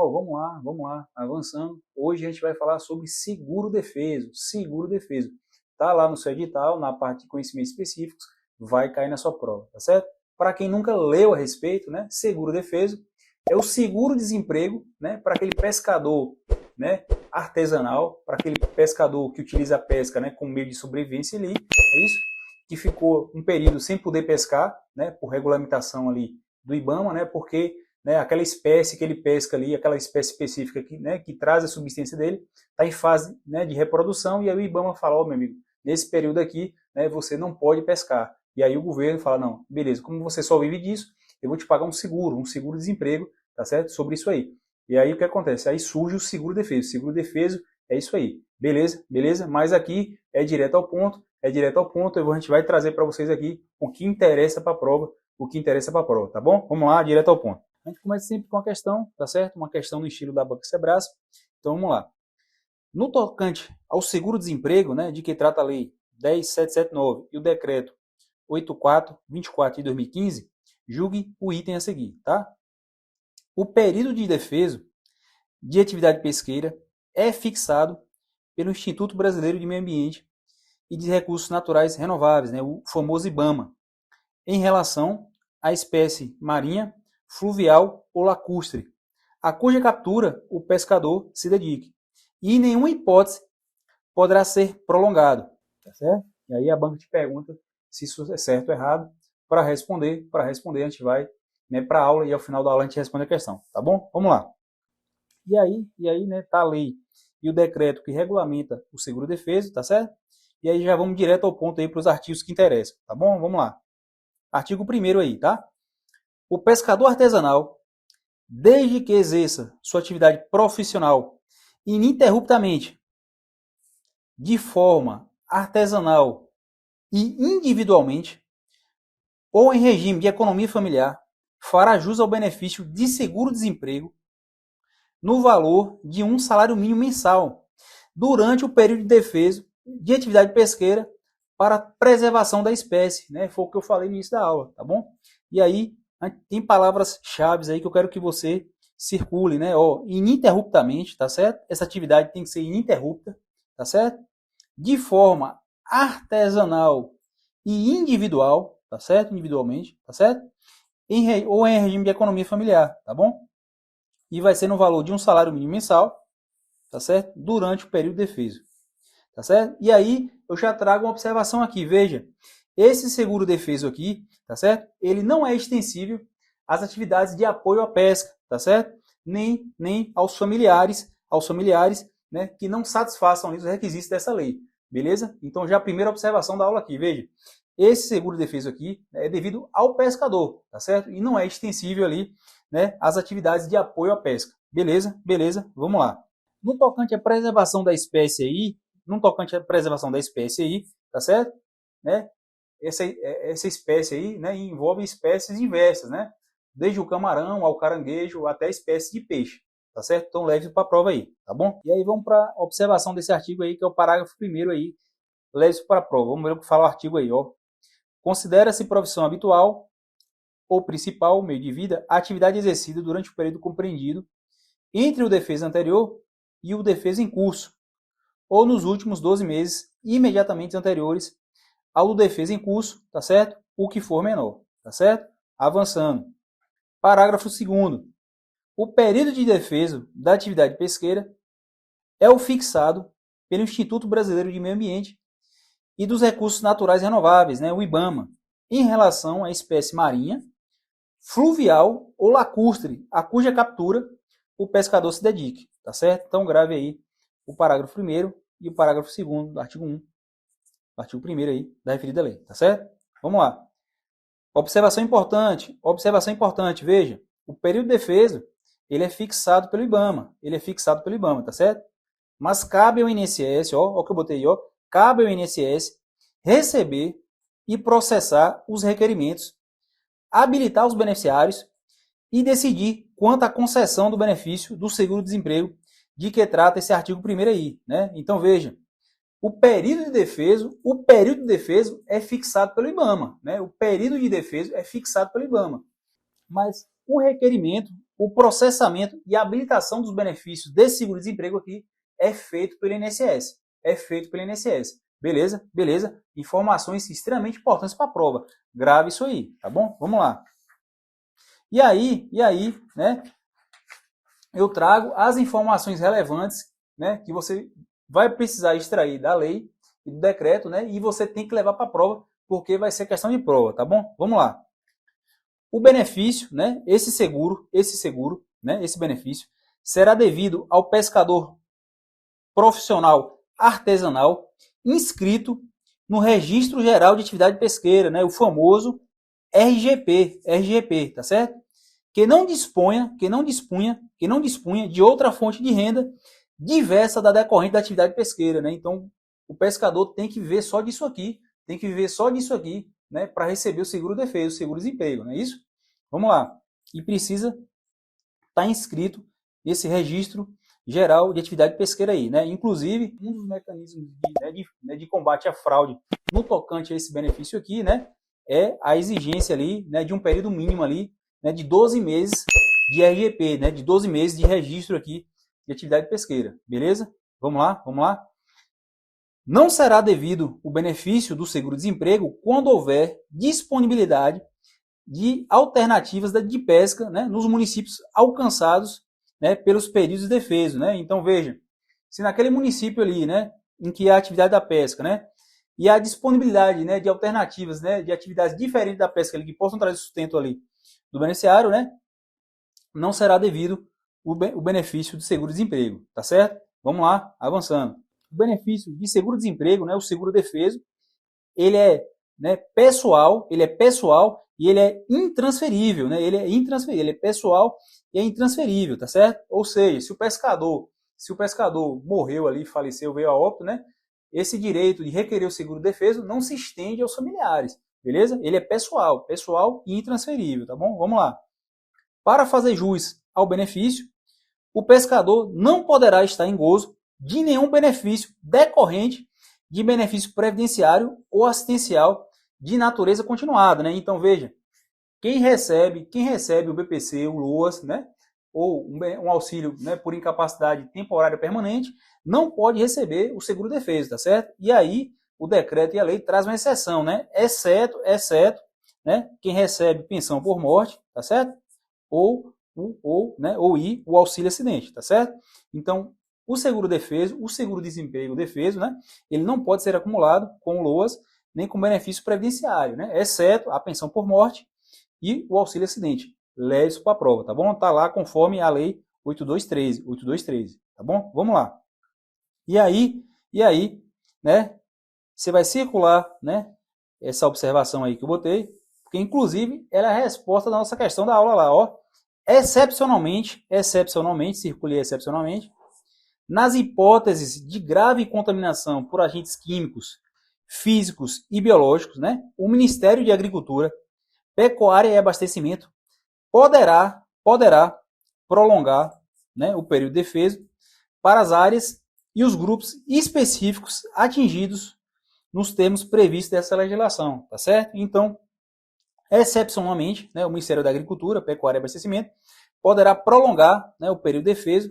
pessoal, vamos lá, avançando. Hoje a gente vai falar sobre seguro-defeso. Seguro-defeso. Tá lá no seu edital, na parte de conhecimentos específicos, vai cair na sua prova, tá certo? Para quem nunca leu a respeito, né, seguro-defeso é o seguro-desemprego, né, para aquele pescador, né, artesanal, para aquele pescador que utiliza a pesca, né, como meio de sobrevivência ali, é isso? Que ficou um período sem poder pescar, né, por regulamentação ali do IBAMA, né, porque, né, aquela espécie que ele pesca ali, aquela espécie específica que, né, que traz a subsistência dele, está em fase, né, de reprodução, e aí o IBAMA fala, ó, meu amigo, nesse período aqui, né, você não pode pescar. E aí o governo fala, não, beleza, como você só vive disso, eu vou te pagar um seguro-desemprego, tá certo? Sobre isso aí. E aí o que acontece? Aí surge o seguro-defeso. Seguro-defeso é isso aí. Beleza? Beleza? Mas aqui é direto ao ponto, a gente vai trazer para vocês aqui o que interessa para a prova, tá bom? Vamos lá, direto ao ponto. A gente começa sempre com uma questão, tá certo? Uma questão no estilo da Banca Sebrae. Então vamos lá. No tocante ao seguro-desemprego, né, de que trata a lei 10.779 e o decreto 8424 de 2015, julgue o item a seguir, tá? O período de defeso de atividade pesqueira é fixado pelo Instituto Brasileiro de Meio Ambiente e de Recursos Naturais Renováveis, né, o famoso IBAMA, em relação à espécie marinha, fluvial ou lacustre, a cuja captura o pescador se dedique. E em nenhuma hipótese poderá ser prolongado. Tá certo? E aí a banca te pergunta se isso é certo ou errado. Para responder, a gente vai, né, para a aula e ao final da aula a gente responde a questão. Tá bom? Vamos lá. E aí, né, tá a lei e o decreto que regulamenta o seguro-defeso, tá certo? E aí já vamos direto ao ponto aí para os artigos que interessam, tá bom? Vamos lá. Artigo 1º aí, tá? O pescador artesanal, desde que exerça sua atividade profissional ininterruptamente, de forma artesanal e individualmente, ou em regime de economia familiar, fará jus ao benefício de seguro-desemprego no valor de um salário mínimo mensal, durante o período de defeso de atividade pesqueira para preservação da espécie, né? Foi o que eu falei no início da aula, tá bom? E aí, tem palavras-chave aí que eu quero que você circule, né? Ó, ininterruptamente, tá certo? Essa atividade tem que ser ininterrupta, tá certo? De forma artesanal e individual, tá certo? Individualmente, tá certo? Ou em regime de economia familiar, tá bom? E vai ser no valor de um salário mínimo mensal, tá certo? Durante o período de defeso, tá certo? E aí eu já trago uma observação aqui, veja, esse seguro-defeso aqui, tá certo? Ele não é extensível às atividades de apoio à pesca, tá certo? Nem aos familiares, né, que não satisfaçam os requisitos dessa lei, beleza? Então já a primeira observação da aula aqui, veja, esse seguro-defeso aqui é devido ao pescador, tá certo? E não é extensível ali, né, às atividades de apoio à pesca, beleza? Beleza? Vamos lá. No tocante à preservação da espécie aí, tá certo? Né? Essa espécie aí, né, envolve espécies diversas, né? Desde o camarão ao caranguejo até espécies de peixe, tá certo? Então leve para a prova aí, tá bom? E aí vamos para a observação desse artigo aí, que é o parágrafo 1º aí, leve para a prova. Vamos ver o que fala o artigo aí, ó. Considera-se profissão habitual ou principal, meio de vida, a atividade exercida durante o período compreendido entre o defeso anterior e o defeso em curso, ou nos últimos 12 meses imediatamente anteriores ao do defeso em curso, tá certo? O que for menor, tá certo? Avançando. Parágrafo 2º. O período de defeso da atividade pesqueira é o fixado pelo Instituto Brasileiro de Meio Ambiente e dos Recursos Naturais Renováveis, né, o IBAMA, em relação à espécie marinha, fluvial ou lacustre, a cuja captura o pescador se dedique, tá certo? Então grave aí o parágrafo 1º e o parágrafo 2º do artigo 1, artigo 1º aí da referida lei, tá certo? Vamos lá. Observação importante, veja, o período de defeso, ele é fixado pelo IBAMA, tá certo? Mas cabe ao INSS, ó o que eu botei aí, ó, cabe ao INSS receber e processar os requerimentos, habilitar os beneficiários e decidir quanto à concessão do benefício do seguro-desemprego de que trata esse artigo 1º aí, né? Então veja, o período de defeso é fixado pelo IBAMA, né? O período de defeso é fixado pelo IBAMA. Mas o requerimento, o processamento e a habilitação dos benefícios desse seguro-desemprego aqui é feito pelo INSS. É feito pelo INSS. Beleza? Beleza? Informações extremamente importantes para a prova. Grave isso aí, tá bom? Vamos lá. E aí, né? Eu trago as informações relevantes, né, que você vai precisar extrair da lei e do decreto, né, e você tem que levar para a prova, porque vai ser questão de prova, tá bom? Vamos lá. O benefício, né, esse seguro, né, esse benefício será devido ao pescador profissional artesanal inscrito no Registro Geral de Atividade Pesqueira, né, o famoso RGP, tá certo? Que não dispunha de outra fonte de renda diversa da decorrente da atividade pesqueira, né? Então, o pescador tem que viver só disso aqui, né, para receber o seguro-defeso, o seguro-desemprego, não é isso? Vamos lá. E precisa estar inscrito nesse registro geral de atividade pesqueira aí, né? Inclusive, um dos mecanismos de combate à fraude no tocante a esse benefício aqui, né, é a exigência ali, né, de um período mínimo ali, né, de 12 meses de RGP, né, de 12 meses de registro aqui de atividade pesqueira, beleza? Vamos lá. Não será devido o benefício do seguro-desemprego quando houver disponibilidade de alternativas de pesca, né, nos municípios alcançados, né, pelos períodos de defeso, né? Então, veja, se naquele município ali, né, em que há atividade da pesca, né, e há disponibilidade, né, de alternativas, né, de atividades diferentes da pesca ali, que possam trazer sustento ali do beneficiário, né, não será devido o benefício do seguro-desemprego, tá certo? Vamos lá, avançando. O benefício de seguro-desemprego, né, o seguro-defeso, ele é, né, pessoal e ele é intransferível, né? Ele é pessoal e é intransferível, tá certo? Ou seja, se o pescador morreu ali, faleceu, veio a óbito, né? Esse direito de requerer o seguro-defeso não se estende aos familiares, beleza? Ele é pessoal e intransferível, tá bom? Vamos lá. Para fazer jus ao benefício, o pescador não poderá estar em gozo de nenhum benefício decorrente de benefício previdenciário ou assistencial de natureza continuada, né? Então, veja, quem recebe o BPC, o LOAS, né? Ou um auxílio, né, por incapacidade temporária permanente, não pode receber o seguro-defeso, tá certo? E aí, o decreto e a lei traz uma exceção, né? Exceto, né, quem recebe pensão por morte, tá certo? Ou o auxílio acidente, tá certo? Então, o seguro-defeso, o seguro-desemprego defeso, né, ele não pode ser acumulado com o LOAS nem com benefício previdenciário, né, exceto a pensão por morte e o auxílio acidente. Leve isso para a prova, tá bom? Tá lá conforme a lei 8213, tá bom? Vamos lá. E aí, né, você vai circular, né, essa observação aí que eu botei, porque inclusive ela é a resposta da nossa questão da aula lá, ó. Excepcionalmente, circulei excepcionalmente, nas hipóteses de grave contaminação por agentes químicos, físicos e biológicos, né, o Ministério de Agricultura, Pecuária e Abastecimento poderá prolongar, né, o período de defeso para as áreas e os grupos específicos atingidos nos termos previstos dessa legislação, tá certo? Então, excepcionalmente, né, o Ministério da Agricultura, Pecuária e Abastecimento poderá prolongar, né, o período de defeso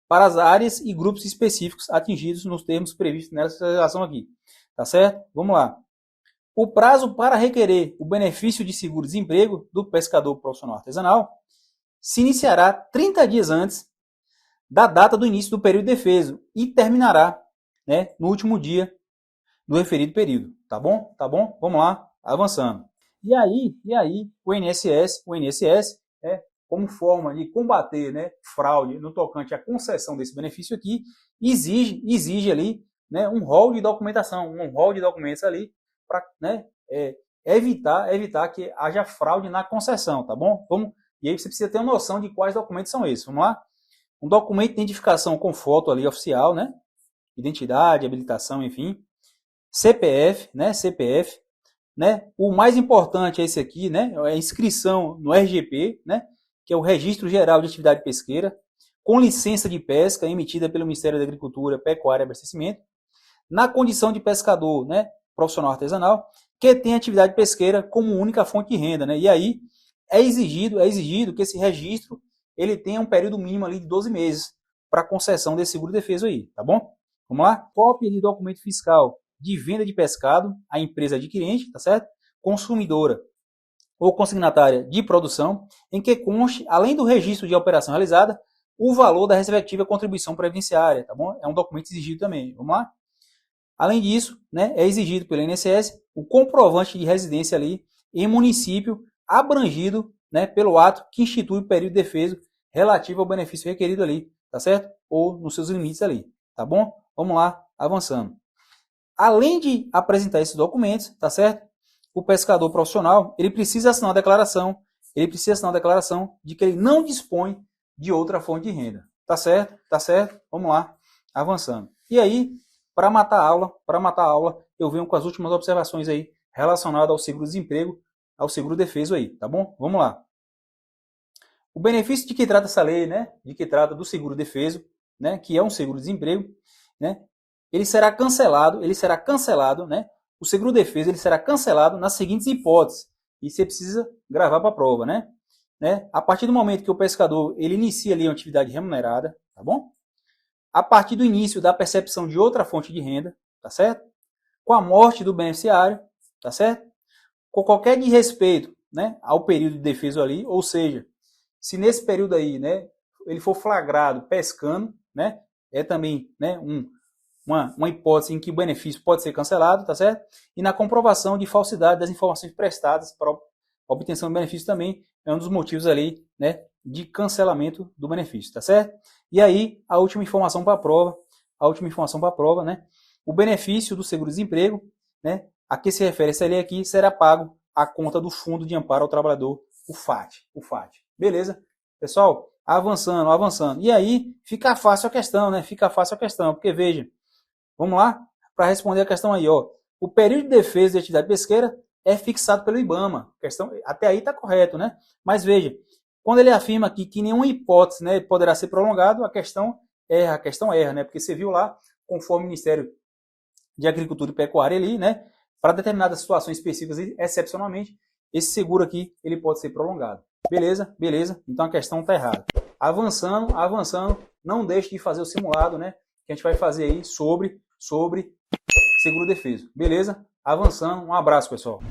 para as áreas e grupos específicos atingidos nos termos previstos nessa legislação aqui, tá certo? Vamos lá. O prazo para requerer o benefício de seguro-desemprego do pescador profissional artesanal se iniciará 30 dias antes da data do início do período de defeso e terminará, né, no último dia do referido período. Tá bom? Tá bom? Vamos lá, avançando. E aí o INSS, como forma de combater, né, fraude no tocante à concessão desse benefício aqui, exige ali, né, um rol de documentação, um rol de documentos ali para, né, evitar que haja fraude na concessão, tá bom? E aí você precisa ter uma noção de quais documentos são esses. Vamos lá? Um documento de identificação com foto ali oficial, né? Identidade, habilitação, enfim. CPF, né? O mais importante é esse aqui, né? É a inscrição no RGP, né? Que é o Registro Geral de Atividade Pesqueira, com licença de pesca emitida pelo Ministério da Agricultura, Pecuária e Abastecimento, na condição de pescador, né, profissional artesanal, que tem atividade pesqueira como única fonte de renda, né? E aí é exigido que esse registro ele tenha um período mínimo ali de 12 meses para concessão desse seguro-defeso aí, tá bom? Vamos lá? Cópia de documento fiscal de venda de pescado à empresa adquirente, tá certo? Consumidora ou consignatária de produção, em que conste, além do registro de operação realizada, o valor da respectiva contribuição previdenciária, tá bom? É um documento exigido também, vamos lá? Além disso, né, é exigido pelo INSS o comprovante de residência ali em município abrangido, né, pelo ato que institui o período de defeso relativo ao benefício requerido ali, tá certo? Ou nos seus limites ali, tá bom? Vamos lá, avançando. Além de apresentar esses documentos, tá certo? O pescador profissional, ele precisa assinar uma declaração, de que ele não dispõe de outra fonte de renda. Tá certo? Tá certo? Vamos lá, avançando. E aí, para matar a aula, eu venho com as últimas observações aí relacionadas ao seguro-desemprego, ao seguro-defeso aí, tá bom? Vamos lá. O benefício de que trata essa lei, né? De que trata do seguro-defeso, né? Que é um seguro-desemprego, né? Ele será cancelado, né? O seguro-defeso ele será cancelado nas seguintes hipóteses. E você precisa gravar para a prova, né? A partir do momento que o pescador ele inicia ali uma atividade remunerada, tá bom? A partir do início da percepção de outra fonte de renda, tá certo? Com a morte do beneficiário, tá certo? Com qualquer desrespeito, né, ao período de defeso ali, ou seja, se nesse período aí, né, ele for flagrado pescando, né, é também, né, uma hipótese em que o benefício pode ser cancelado, tá certo? E na comprovação de falsidade das informações prestadas para a obtenção do benefício também é um dos motivos ali, né, de cancelamento do benefício, tá certo? E aí, a última informação para a prova, né, o benefício do seguro-desemprego, né, a que se refere essa lei aqui, será pago à conta do Fundo de Amparo ao Trabalhador, o FAT. Beleza? Pessoal, avançando. E aí, fica fácil a questão, né? Porque veja, vamos lá? Para responder a questão aí, ó. O período de defesa de atividade pesqueira é fixado pelo IBAMA. Até aí está correto, né? Mas veja, quando ele afirma aqui que nenhuma hipótese, né, poderá ser prolongado, a questão erra, né? Porque você viu lá, conforme o Ministério de Agricultura e Pecuária ali, né, para determinadas situações específicas, excepcionalmente, esse seguro aqui ele pode ser prolongado. Beleza? Então a questão está errada. Avançando, não deixe de fazer o simulado, né, que a gente vai fazer aí sobre seguro-defeso. Beleza? Avançando, um abraço, pessoal.